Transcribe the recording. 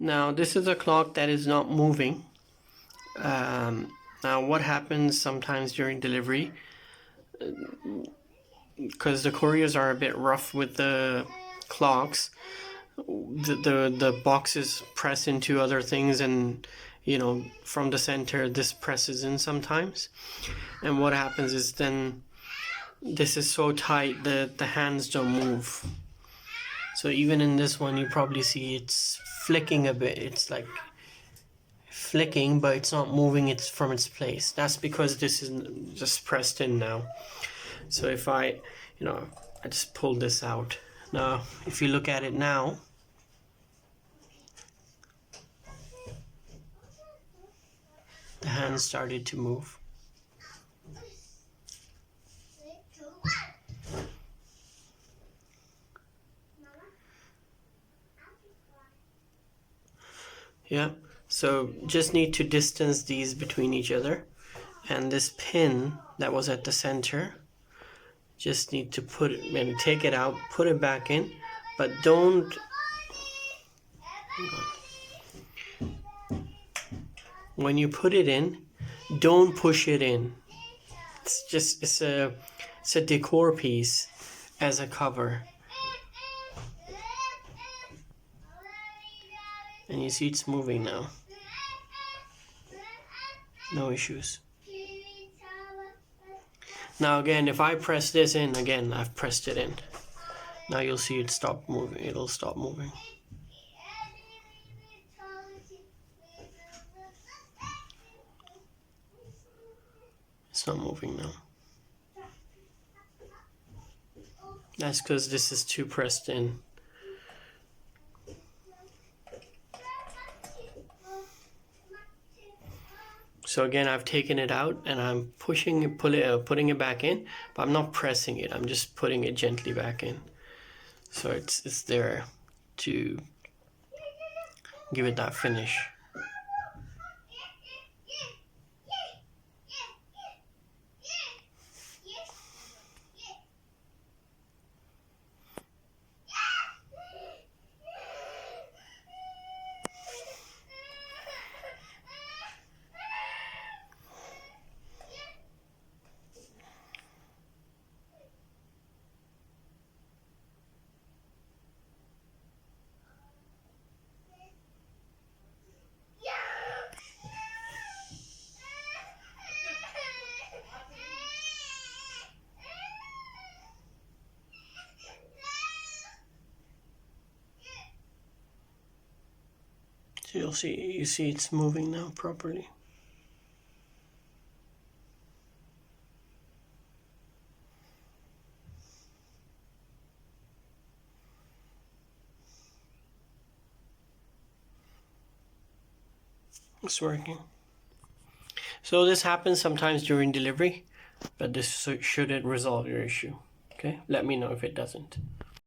Now this is a clock that is not moving. Now what happens sometimes during delivery, because the couriers are a bit rough with the clocks, the boxes press into other things, and you know, from the center this presses in sometimes, and what happens is then this is so tight that the hands don't move. So even in this one you probably see it's flicking a bit. It's like flicking, but it's not moving it from its place. That's because this is just pressed in now. So if I just pulled this out. Now if you look at it now, the hands started to move. Yeah, so just need to distance these between each other, and this pin that was at the center, just need to put it and take it out, put it back in, but don't, when you put it in, don't push it in. It's a decor piece as a cover. And you see it's moving now. No issues. Now again, if I press this in, again, I've pressed it in. Now you'll see it stop moving. It'll stop moving. It's not moving now. That's because this is too pressed in. So again, I've taken it out and I'm pushing it, putting it back in, but I'm not pressing it. I'm just putting it gently back in. So it's there to give it that finish. So you see it's moving now properly. It's working. So this happens sometimes during delivery, but this shouldn't resolve your issue. Okay, let me know if it doesn't.